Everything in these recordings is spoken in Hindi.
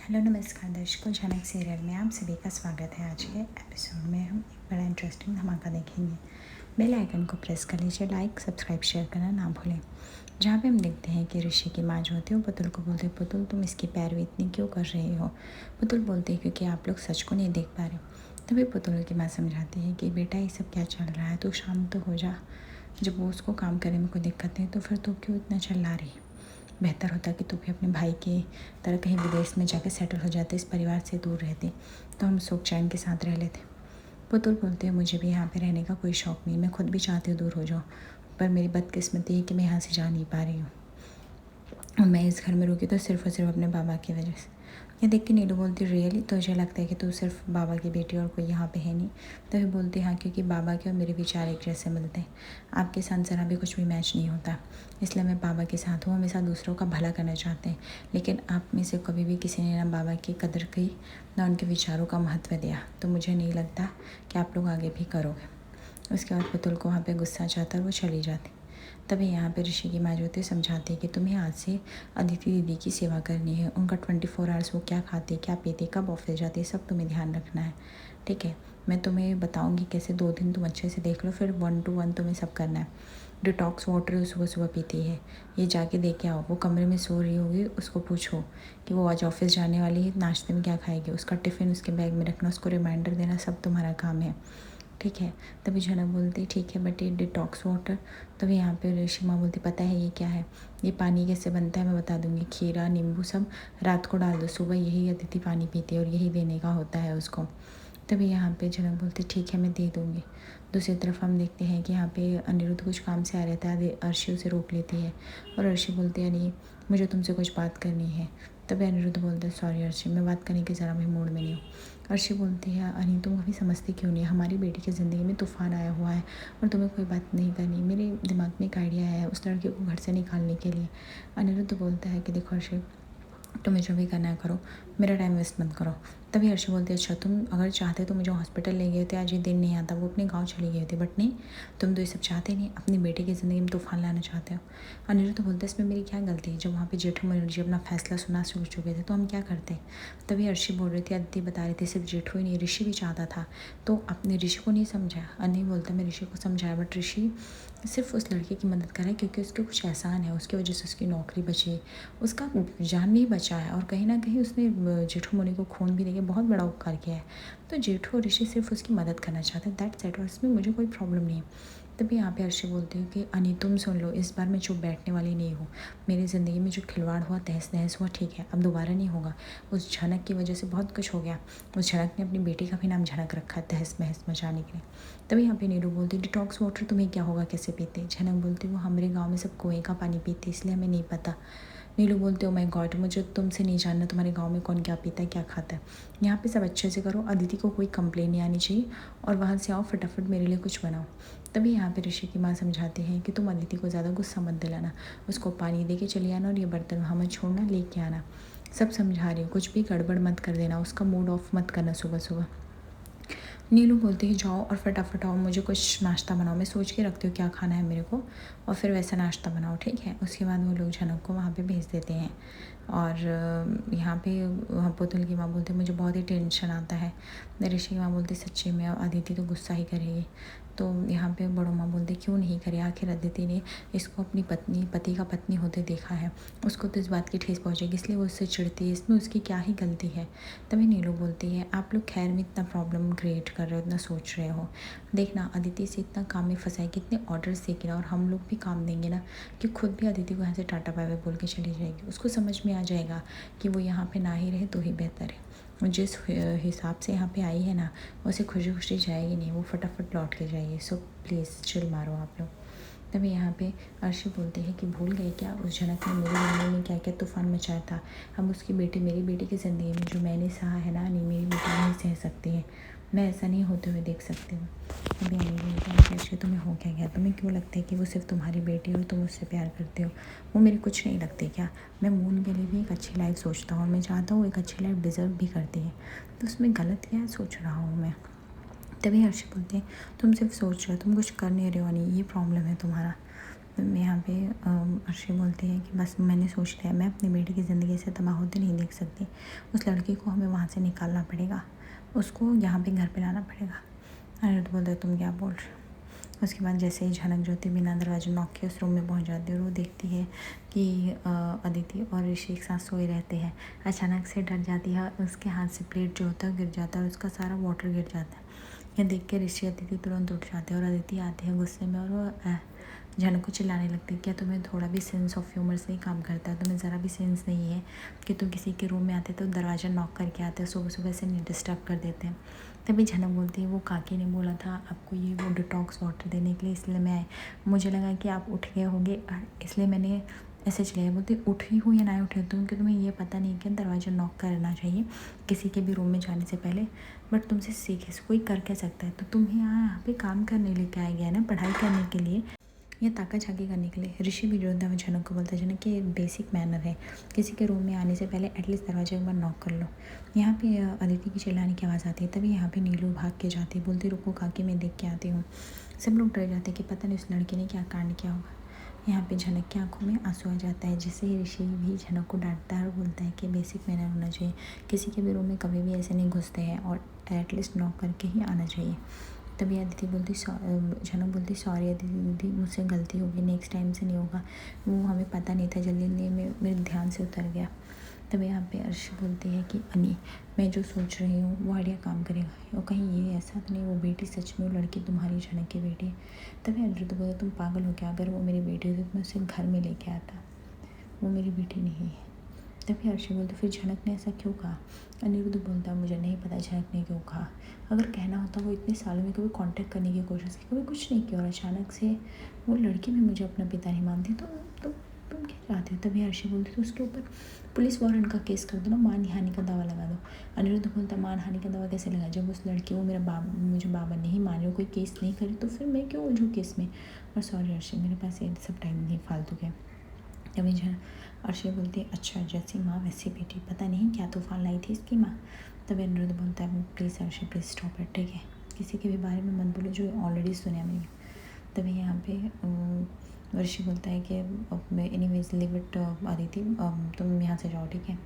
हेलो नमस्कार दर्शकों, झनक सीरियल में आप सभी का स्वागत है। आज के एपिसोड में हम एक बड़ा इंटरेस्टिंग धमाका देखेंगे। बेल आइकन को प्रेस कर लीजिए, लाइक सब्सक्राइब शेयर करना ना भूलें। जहाँ पे हम देखते हैं कि ऋषि की माँ जो होती है वो पुतुल को बोलते हैं, पुतुल तुम इसकी पैरवी इतनी क्यों कर रही हो। पुतुल बोलते हैं क्योंकि आप लोग सच को नहीं देख पा रहे। तभी पुतुल की माँ समझाती है कि बेटा ये सब क्या चल रहा है, तू शांत हो जा। जब वो उसको काम करने में कोई दिक्कत नहीं तो फिर तू क्यों इतना चिल्ला रही। बेहतर होता कि तू भी अपने भाई की तरह कहीं विदेश में जाकर सेटल हो जाते, इस परिवार से दूर रहती तो हम सुख चैन के साथ रह लेते। पुतुल बोलते हैं मुझे भी यहाँ पे रहने का कोई शौक़ नहीं, मैं खुद भी चाहती हूँ दूर हो जाऊँ, पर मेरी बदकिस्मती है कि मैं यहाँ से जा नहीं पा रही हूँ और मैं इस घर में रुकी तो सिर्फ़ और सिर्फ अपने बाबा की वजह से। ये देख के नीलू बोलती रियली, तो मुझे लगता है कि तू सिर्फ बाबा की बेटी और कोई यहाँ पे है नहीं। तभी बोलती हाँ, क्योंकि बाबा के और मेरे विचार एक जैसे मिलते हैं। आपके साथ ज़रा भी कुछ भी मैच नहीं होता, इसलिए मैं बाबा के साथ हूँ। हमेशा दूसरों का भला करना चाहते हैं, लेकिन आप में से कभी भी किसी ने ना बाबा की कदर की ना उनके विचारों का महत्व दिया, तो मुझे नहीं लगता कि आप लोग आगे भी करोगे। उसके बाद पुतुल को वहाँ पर गुस्सा चाहता है, वो चली जाती। तभी यहाँ पे ऋषि की माँ जो होती है समझाती है कि तुम्हें आज से अदिति दीदी की सेवा करनी है। उनका 24 आवर्स वो क्या खाते, क्या पीते, कब ऑफिस जाते हैं, सब तुम्हें ध्यान रखना है, ठीक है। मैं तुम्हें बताऊँगी कैसे, 2 दिन तुम अच्छे से देख लो, फिर 1 to 1 तुम्हें सब करना है। डिटॉक्स वाटर सुबह सुबह पीती है, ये जाके देख के आओ। वो कमरे में सो रही होगी, उसको पूछो कि वो आज ऑफिस जाने वाली है, नाश्ते में क्या खाएगी, उसका टिफ़िन उसके बैग में रखना, उसको रिमाइंडर देना, सब तुम्हारा काम है, ठीक है। तभी झनक बोलती ठीक है, बट ये डिटॉक्स वाटर। तभी यहाँ पे ऋषि माँ बोलती पता है ये क्या है, ये पानी कैसे बनता है मैं बता दूँगी, खीरा नींबू सब रात को डाल दो, सुबह यही अदिति पानी पीती है और यही देने का होता है उसको। तभी यहाँ पे झनक बोलती ठीक है मैं दे दूँगी। दूसरी तरफ हम देखते हैं कि यहाँ पे अनिरुद्ध कुछ काम से आ रहता है, अर्शी उसे रोक लेती है और अर्शी बोलती है नहीं मुझे तुमसे कुछ बात करनी है। तभी अनिरुद्ध बोलता है सॉरी अर्शी, मैं बात करने के ज़रा भी मूड में नहीं हूँ। अर्शी बोलती है अरे तुम कभी समझती क्यों नहीं, हमारी बेटी की ज़िंदगी में तूफ़ान आया हुआ है और तुम्हें कोई बात नहीं करनी। मेरे दिमाग में एक आइडिया है उस लड़के को घर से निकालने के लिए। अनिरुद्ध बोलता है कि देखो अर्शी, तुम्हें जो भी करना है करो, मेरा टाइम वेस्ट मत करो। तभी अर्शी बोलती है अच्छा तुम अगर चाहते तो मुझे हॉस्पिटल ले गए होते, आज ये दिन नहीं आता, वो अपने गांव चली गई होती, बट नहीं, तुम तो ये सब चाहते नहीं, अपनी बेटे की ज़िंदगी में तूफान लाना चाहते हो। अनिरुद्ध तो बोलते इसमें मेरी क्या गलती है, जब वहाँ पे जेठू जी अपना फैसला सुना चुके थे तो हम क्या करते। तभी अर्शी बोल रही थी, अदिति बता रही थी सिर्फ जेठू ही नहीं ऋषि भी चाहता था, तो अपने ऋषि को नहीं समझाया। अनिल बोलता मैं ऋषि को समझाया, बट ऋषि सिर्फ उस लड़के की मदद कर रहा है क्योंकि उसके कुछ एहसान है, उसकी वजह से उसकी नौकरी बची, उसका जान भी बचा है और कहीं ना कहीं उसने जेठू मुनि को खून भी देके बहुत बड़ा उपकार किया है। तो जेठू और ऋषि सिर्फ उसकी मदद करना चाहते हैं, दैट्स इट, और इसमें मुझे कोई प्रॉब्लम नहीं है। तभी यहाँ पे अर्शी बोलती हूँ कि अनी तुम सुन लो, इस बार मैं चुप बैठने वाली नहीं हूँ। मेरी ज़िंदगी में जो खिलवाड़ हुआ, तहस नहस हुआ, ठीक है, अब दोबारा नहीं होगा। उस झनक की वजह से बहुत कुछ हो गया, उस झनक ने अपनी बेटी का भी नाम झनक रखा है तहस महस मचाने के लिए। तभी यहाँ पे नीरू बोलती डिटॉक्स वाटर तुम्हें क्या होगा, कैसे पीते। झनक बोलती वो हमारे गाँव में सब कुएँ का पानी पीते इसलिए हमें नहीं पता। नीलू बोलते हो माय गॉड, मुझे तुमसे नहीं जानना तुम्हारे गांव में कौन क्या पीता है क्या खाता है। यहाँ पे सब अच्छे से करो, अदिति को कोई कंप्लेन नहीं आनी चाहिए और वहाँ से आओ फटाफट मेरे लिए कुछ बनाओ। तभी यहाँ पे ऋषि की माँ समझाती हैं कि तुम अदिति को ज़्यादा गुस्सा मत दिलाना, उसको पानी दे के चले आना और ये बर्तन वहाँ मत छोड़ना, लेके आना। सब समझा रही हूँ, कुछ भी गड़बड़ मत कर देना, उसका मूड ऑफ मत करना सुबह सुबह। नीलू बोलती है जाओ और फटाफट आओ, मुझे कुछ नाश्ता बनाओ, मैं सोच के रखती हूँ क्या खाना है मेरे को, और फिर वैसा नाश्ता बनाओ, ठीक है। उसके बाद वो लोग झनक को वहाँ पे भेज देते हैं और यहाँ पे पुतुल की माँ बोलती है मुझे बहुत ही टेंशन आता है। ऋषि की माँ बोलती सच्ची में अदिति तो गुस्सा ही करेगी। तो यहाँ पे बड़ो माँ बोलती क्यों नहीं करे, आखिर अदिति ने इसको अपनी पति का पत्नी होते देखा है, उसको तो इस बात की ठेस पहुँचेगी इसलिए वो उससे चिढ़ती है, इसमें उसकी क्या ही गलती है। तभी नीलू बोलती है आप लोग खैर में इतना प्रॉब्लम क्रिएट कर रहे हो, इतना सोच रहे हो, देखना अदिति से इतना काम में फंसा है, कितने ऑर्डर्स देगी ना, और हम लोग भी काम देंगे ना कि खुद भी अदिति को यहाँ से टाटा बाय बाय बोल के चली जाएगी। उसको समझ में आ जाएगा कि वो यहाँ पे ना ही रहे तो ही बेहतर है। वो जिस हिसाब से यहाँ पे आई है ना, उसे खुशी खुशी जाएगी नहीं, वो फटाफट लौट के जाएगी। सो प्लीज़ चिल मारो आप लोग। तभी यहाँ पे अर्शी बोलते हैं कि भूल गए क्या उस झनक ने मेरी ज़िंदगी में क्या क्या तूफ़ान मचाया था। अब उसकी बेटी, मेरी बेटी की ज़िंदगी में जो मैंने सहा है ना, नहीं मेरी बेटी नहीं सह सकती है, मैं ऐसा नहीं होते हुए देख सकती हूँ। अभी अर्शी तुम्हें हो क्या गया, तुम्हें क्यों लगता है कि वो सिर्फ तुम्हारी बेटी है और तुम उससे प्यार करते हो। वो मेरी कुछ नहीं लगती क्या, मैं मून के लिए भी एक अच्छी लाइफ सोचता हूँ और मैं चाहता हूँ एक अच्छी लाइफ डिज़र्व भी करती है, तो उसमें गलत क्या सोच रहा हूँ मैं। तभी हर्षी बोलते हैं तुम सिर्फ सोच रहे हो, तुम कुछ कर नहीं रहे हो, नहीं ये प्रॉब्लम है तुम्हारा। यहाँ पे अर्शी बोलती है कि बस मैंने सोच लिया, मैं अपनी बेटी की ज़िंदगी से तबाह होते नहीं देख सकती। उस लड़की को हमें वहाँ से निकालना पड़ेगा, उसको यहाँ पे घर पे लाना पड़ेगा। अनिरुद्ध बोलता है तुम क्या बोल रहे हो। उसके बाद जैसे ही झनक ज्योति बिना दरवाजे नॉक के उस रूम में पहुंच जाती है और वो देखती है कि अदिति और ऋषि एक साथ सोए रहते हैं। अचानक से डर जाती है, उसके हाथ से प्लेट जो होता है गिर जाता है और उसका सारा वाटर गिर जाता है। यह देख के ऋषि अदिति तुरंत उठ जाते हैं और अदिति आती है गुस्से में और वो झनक को चिल्लाने लगती है, क्या तुम्हें थोड़ा भी सेंस ऑफ ह्यूमर से ही काम करता है? तुम्हें ज़रा भी सेंस नहीं है कि तुम किसी के रूम में आते तो दरवाज़ा नॉक करके आते हो, सुबह सुबह से नहीं डिस्टर्ब कर देते हैं। तभी झनक बोलती है वो काकी ने बोला था आपको ये वो डिटॉक्स वाटर देने के लिए, इसलिए मैं आई। मुझे लगा कि आप उठ गए होंगे इसलिए मैंने ऐसे चले गए। बोलती उठी हूँ या ना उठी हूँ तुम, कि तुम्हें ये पता नहीं कि दरवाज़ा नॉक करना चाहिए किसी के भी रूम में जाने से पहले, बट तुमसे सीखे कोई कर क्या सकता है? तो तुम्हें यहाँ पे काम करने लेके आया गया है ना, पढ़ाई करने के लिए या ताका झाकी करने के लिए। ऋषि भी जो होता है झनक को बोलता है झनक कि बेसिक मैनर है, किसी के रूम में आने से पहले एटलीस्ट दरवाजे एक बार नॉक कर लो। यहाँ पे अदिति की चिल्लाने की आवाज़ आती है, तभी यहाँ पे नीलू भाग के जाती है, बोलती रुको काकी मैं देख के आती हूँ। सब लोग डर जाते हैं कि पता नहीं उस लड़की ने क्या कांड किया होगा। यहाँ पे झनक की आंखों में आंसू आ जाता है, जिससे ही ऋषि भी झनक को डांटता है और बोलता है कि बेसिक मैनर होना चाहिए, किसी के भी रूम में कभी भी ऐसे नहीं घुसते हैं और एटलीस्ट नॉक करके ही आना चाहिए। तभी अदिति बोलती झनक बोलती सॉरी अदिति मुझसे गलती होगी, नेक्स्ट टाइम से नहीं होगा, वो हमें पता नहीं था, जल्दी मेरे ध्यान से उतर गया। तभी यहाँ पे अर्शी बोलती है कि अनी मैं जो सोच रही हूँ वो आइडिया काम करेगा, और कहीं ये ऐसा तो नहीं वो बेटी सच में वो लड़की तुम्हारी झनक की बेटी है। तभी अनिरुद्ध बोलता तुम पागल हो क्या, अगर वो मेरी बेटी होती तो मैं उसे घर में लेके आता, वो मेरी बेटी नहीं है। तभी अर्शी बोलती फिर झनक ने ऐसा क्यों कहा? अनिरुद्ध बोलता मुझे नहीं पता झनक ने क्यों कहा, अगर कहना होता वो इतने सालों में कभी कांटेक्ट करने की कोशिश की, कभी कुछ नहीं किया, और अचानक से वो लड़की भी मुझे अपना पिता नहीं मानती, तो तुम क्या चाहते हो? तभी अर्शी बोलती तो उसके ऊपर पुलिस वारंट का केस कर दो ना, मानहानि का दावा लगा दो। अनिरुद्ध बोलता मानहानि का दावा कैसे लगा, जब उस लड़की वो मुझे बाबा नहीं मान रही, कोई केस नहीं करे तो फिर मैं क्यों उलझूँ केस में। और सॉरी अर्शी मेरे पास ये सब टाइम नहीं फालतू के। तभी अर्शी बोलती है अच्छा जैसी माँ वैसी बेटी, पता नहीं क्या तूफान लाई थी इसकी माँ। तभी अनिरुद्ध बोलता है please Arshi please stop it, ठीक है, किसी के भी बारे में मत बोलो जो ऑलरेडी सुना मैंने। तभी यहाँ पे अर्शी बोलता है कि एनीवेज लिव इट अदिति, तुम यहाँ से जाओ ठीक है।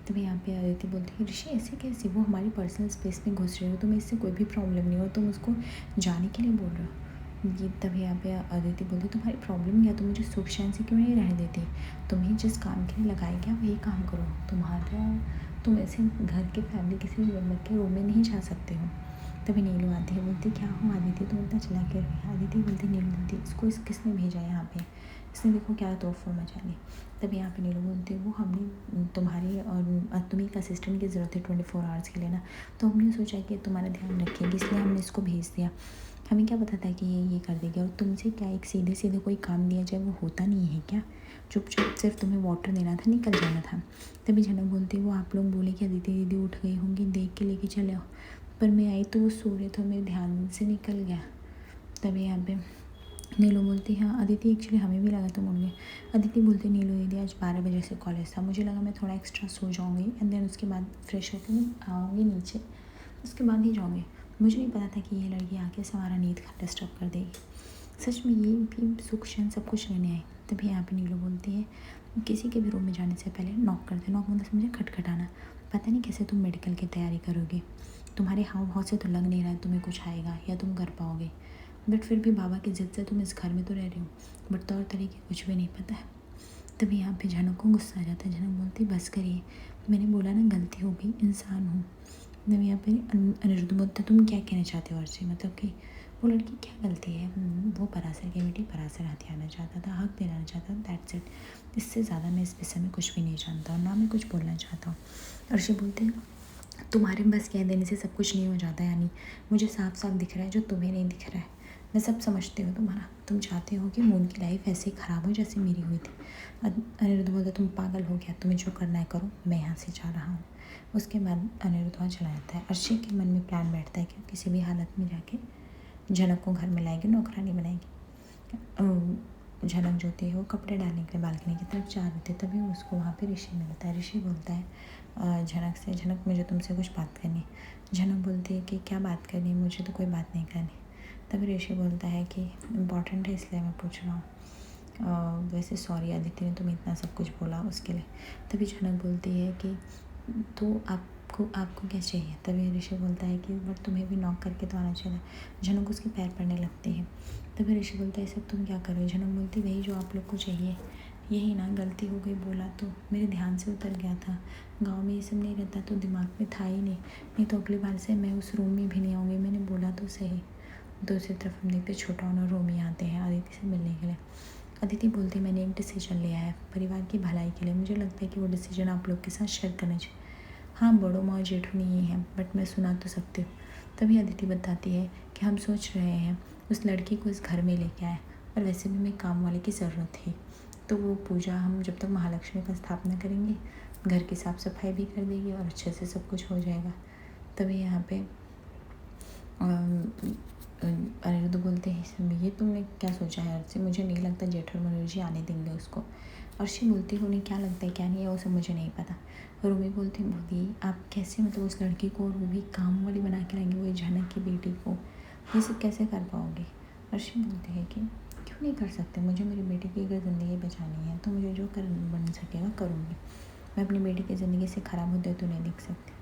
तभी यहाँ पे अदिति बोलती है ऋषि ऐसे कैसे, वो हमारी पर्सनल स्पेस में घुस रही हो, तुम्हें इससे कोई भी प्रॉब्लम नहीं हो, तुम उसको जाने के लिए बोल रहे हो ये। तभी यहाँ पे अदिति बोलती तुम्हारी प्रॉब्लम क्या, तुम मुझे सुख चैन से क्यों नहीं रहने देती? तुम्हें जिस काम के लिए लगाया गया वही काम करो, तुम ऐसे घर के फैमिली किसी भी मेम्बर के रूम में नहीं जा सकते हो। तभी नीलू आती है, बोलती क्या हो आदिति तुम इतना चिल्ला के रही? आदिति बोलती नीलू बोलती इसको किसने भेजा यहाँ पे, इसने देखो क्या तोहफा मचा ली। तभी यहाँ पे नीलू बोलती वो हमने तुम्हारी और तुम्हें एक असिस्टेंट की ज़रूरत है 24 आवर्स के लिए ना, तो हमने सोचा कि तुम्हारा ध्यान रखेगी इसलिए हमने इसको भेज दिया। हमें क्या पता था कि ये कर देगी, और तुमसे क्या एक सीधे सीधे कोई काम दिया जाए वो होता नहीं है क्या? चुपचाप सिर्फ तुम्हें वाटर देना था, निकल जाना था। तभी झनक बोलती वो आप लोग बोले कि अदिति दीदी उठ गई होंगी, देख के लेके चले आओ, पर मैं आई तो वो सो रहे थे, मेरे ध्यान से निकल गया। तभी यहाँ पे नीलू बोलती हाँ अदिति एक्चुअली हमें भी लगा तुम उठ गए। अदिति बोलती नीलू दीदी आज 12 बजे से कॉलेज था, मुझे लगा मैं थोड़ा एक्स्ट्रा सो जाऊँगी एंड देन उसके बाद फ्रेश होकर मैं आऊँगी नीचे, उसके बाद ही जाऊँगी। मुझे नहीं पता था कि ये लड़की आके हमारा नींद का डिस्टर्ब कर देगी। सच में ये भी सुख चैन सब कुछ लेने आई। तभी यहाँ पे नीलू बोलती है किसी के भी रूम में जाने से पहले नॉक कर दे, नॉक मतलब समझे खटखटाना। पता नहीं कैसे तुम मेडिकल की तैयारी करोगे, तुम्हारे हाव भाव से तो लग नहीं रहा है तुम्हें कुछ आएगा या तुम कर पाओगे, बट फिर भी बाबा की जिद से तुम इस घर में तो रह रही हो, बट तौर तरीके कुछ भी नहीं पता है। तभी यहाँ पे झनक को गुस्सा आ जाता है, झनक बोलती बस करिए, मैंने बोला ना गलती हो गई, इंसान हूँ। तब यहाँ पे अनिरुद्ध बोलता तुम क्या कहना चाहते हो अर्शी, मतलब कि वो लड़की क्या गलती है, वो परासर की बेटी परासर हाथी आना चाहता था, हक दिलाना चाहता था, दैट्स इट। इससे ज़्यादा मैं इस विषय में कुछ भी नहीं जानता हूँ, ना मैं कुछ बोलना चाहता हूँ। अर्शी बोलते हैं तुम्हारे बस कह देने से सब कुछ नहीं हो जाता, यानी मुझे साफ साफ दिख रहा है जो तुम्हें नहीं दिख रहा है। मैं सब समझती हूँ तुम्हारा, तुम चाहते हो कि मून की लाइफ ऐसे ही ख़राब हो जैसे मेरी हुई थी। अनिरुद्ध बोलता तुम पागल हो गया, तुम्हें जो करना है करो, मैं यहाँ से जा रहा हूँ। उसके बाद अनिरुद्ध वहाँ चला जाता है। अर्शी के मन में प्लान बैठता है कि किसी भी हालत में जाके झनक को घर में लाएगी, नौकरानी बनाएगी। झनक जो थी वो कपड़े डालने के लिए बालकनी की तरफ जा रहे थे, तभी उसको वहाँ पे ऋषि मिलता है। ऋषि बोलता है झनक से झनक मुझे तुमसे कुछ बात करनी है। झनक बोलती है कि क्या बात करनी है, मुझे तो कोई बात नहीं करनी। तभी ऋषि बोलता है कि इम्पॉर्टेंट है इसलिए मैं पूछ रहा हूँ। वैसे सॉरी अदिति ने तुम्हें इतना सब कुछ बोला उसके लिए। तभी झनक बोलती है कि तो आपको आपको क्या चाहिए। तभी ऋषि बोलता है कि बट तुम्हें भी नॉक करके तो आना चाहिए। झनक उसके पैर पड़ने लगती है। तभी ऋषि बोलता है सब तुम क्या कर रहे हो। झनक बोलती वही जो आप लोग को चाहिए। यही ना, गलती हो गई बोला तो मेरे ध्यान से उतर गया था। गांव में ये सब नहीं रहता तो दिमाग में था ही नहीं तो अगली बार से मैं उस रूम में भी नहीं आऊँगी। मैंने बोला तो सही। दूसरी तरफ हम देखते छोटा और रोमी आते हैं अदिति से मिलने के लिए। अदिति बोलती मैंने एक डिसीजन लिया है परिवार की भलाई के लिए। मुझे लगता है कि वो डिसीजन आप लोग के साथ शेयर करना चाहिए। हाँ, बड़ों माँ जेठू नहीं है बट मैं सुना तो सकती हूँ। तभी अदिति बताती है कि हम सोच रहे हैं उस लड़की को इस घर में लेके आए और वैसे भी मैं काम वाले की ज़रूरत थी तो वो पूजा हम जब तक महालक्ष्मी का स्थापना करेंगे घर की साफ़ सफाई भी कर देगी और अच्छे से सब कुछ हो जाएगा। तभी यहाँ पे अनिरुद्ध बोलते हैं ये तुमने क्या सोचा है अर्शी। मुझे नहीं लगता जेठ और मनोज जी आने देंगे उसको। अर्शी बोलती है उन्हें क्या लगता है क्या नहीं है वो सब मुझे नहीं पता। रूमी बोलती है मोदी आप कैसे मतलब उस लड़की को और वो भी काम वाली बना के लाएंगे वो झनक की बेटी को, ये सब कैसे कर पाओगे। अर्शी बोलती है कि क्यों नहीं कर सकते। मुझे मेरी बेटी की अगर ज़िंदगी बचानी है तो मुझे जो कर बन सकेगा करूँगी। मैं अपनी बेटी की ज़िंदगी से ख़राब होते तो नहीं देख सकती।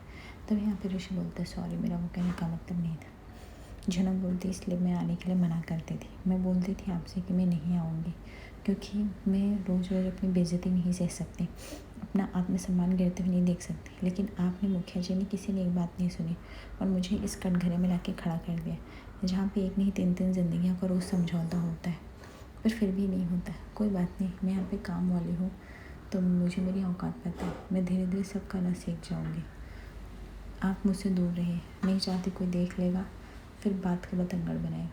तब यहाँ पे ऋषि बोलता है सॉरी मेरा वो कहने का मतलब नहीं था। झनक बोलती इसलिए मैं आने के लिए मना करती थी। मैं बोलती थी आपसे कि मैं नहीं आऊँगी क्योंकि मैं रोज़ रोज़ अपनी बेइज्जती नहीं सह सकती, अपना आत्मसम्मान गिरते हुए नहीं देख सकती। लेकिन आपने मुखिया जी ने किसी ने एक बात नहीं सुनी और मुझे इस कटघरे में लाके खड़ा कर दिया जहाँ पे एक नहीं तीन तीन ज़िंदगियों का रोज़ समझौता होता है पर फिर भी नहीं होता। कोई बात नहीं, मैं यहाँ पे काम वाली हूँ तो मुझे मेरी औकात पता है। मैं धीरे धीरे सब करना सीख जाऊँगी। आप मुझसे दूर रहिए, नहीं चाहती कोई देख लेगा फिर बात का बतंगड़ बनाएगा।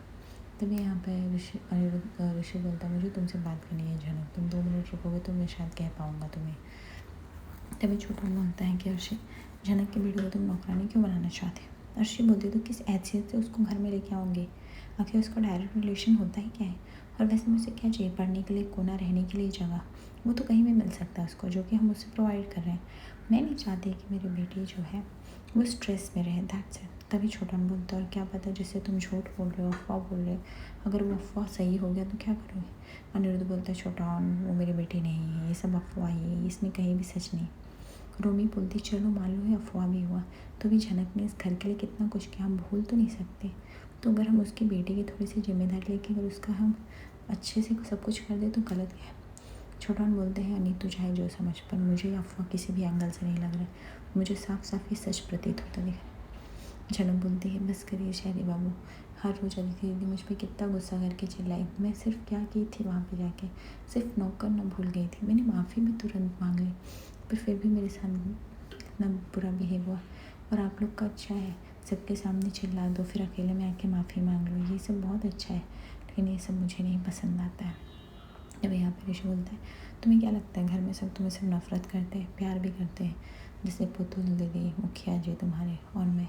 तभी यहाँ पे ऋषि बोलता है मुझे तुमसे बात करनी है झनक, तुम 2 मिनट रुकोगे तो मैं शायद कह पाऊँगा तुम्हें। तभी छोटा बोलता है कि अर्शी झनक की बेटी को तुम नौकरानी क्यों बनाना चाहते हो। अर्शी बोलती तो किस हैसियत से उसको घर में लेके आऊँगी, आखिर उसका डायरेक्ट रिलेशन होता ही क्या है। और वैसे मुझसे क्या चाहिए, पढ़ने के लिए कोना, रहने के लिए जगह, वो तो कहीं भी मिल सकता है उसको जो कि हम उससे प्रोवाइड कर रहे हैं। मैं नहीं चाहती कि मेरी बेटी जो है वो स्ट्रेस में रहे, दैट्स इट। तभी छोटा बोलता है और क्या पता जिससे तुम झूठ बोल रहे हो, अफवाह बोल रहे हो, अगर वो अफवाह सही हो गया तो क्या करोगे। अनिरुद्ध बोलता है छोटा वो मेरी बेटी नहीं है, ये सब अफवाह ही है, इसमें कहीं भी सच नहीं। रोमी बोलती चलो मान लो ये अफवाह भी हुआ तो भी झनक ने इस घर के लिए कितना कुछ किया, हम भूल तो नहीं सकते। तो अगर हम उसकी बेटी की थोड़ी सी जिम्मेदारी लेके अगर उसका हम अच्छे से सब कुछ कर दे तो गलत क्या है। छोटान बोलते हैं अनी तू चाहे जो समझ, पर मुझे अफवाह किसी भी एंगल से नहीं लग रहा है, मुझे साफ साफ ही सच प्रतीत होता दिख रहा है। झनक बोलती है बस करिए शहरी बाबू, हर रोज़ अदिति दीदी मुझ पर कितना गुस्सा करके चिल्लाई। मैं सिर्फ क्या की थी वहाँ पे जाके, सिर्फ नॉक करना भूल गई थी। मैंने माफ़ी भी तुरंत मांग ली पर फिर भी मेरे साथ इतना बुरा बिहेव हुआ। और आप लोग का अच्छा है, सबके सामने चिल्ला दो फिर अकेले में आके माफ़ी मांग लो, ये सब बहुत अच्छा है, लेकिन ये सब मुझे नहीं पसंद आता है। जब यहाँ पे ऋषि बोलता है तुम्हें क्या लगता है घर में सब तुम्हें सिर्फ नफ़रत करते हैं, प्यार भी करते हैं, जैसे पुतुल दीदी, मुखिया जी तुम्हारे और मैं।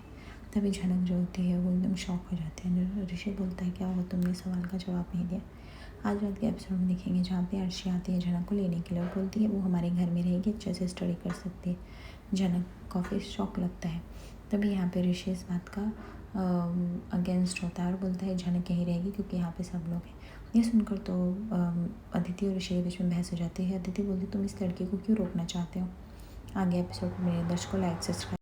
तभी झनक जो होती है वो एकदम शॉक हो जाती है। ऋषि बोलता है क्या हो तुमने सवाल का जवाब नहीं दिया। आज रात के एपिसोड में देखेंगे जहाँ पे अर्शी आती है झनक को लेने के लिए और बोलती है वो हमारे घर में रहेगी, अच्छे से स्टडी कर सकती है। झनक काफ़ी शौक लगता है। तभी यहाँ पे ऋषि इस बात का अगेंस्ट होता है और बोलता है झनक यहीं रहेगी क्योंकि यहाँ पे सब लोग हैं। ये सुनकर तो अदिति और ऋषि के बीच में बहस हो जाती है। अदिति बोलती तुम इस लड़की को क्यों रोकना चाहते हो। आगे एपिसोड में मेरे दर्शकों लाइक सब्सक्राइब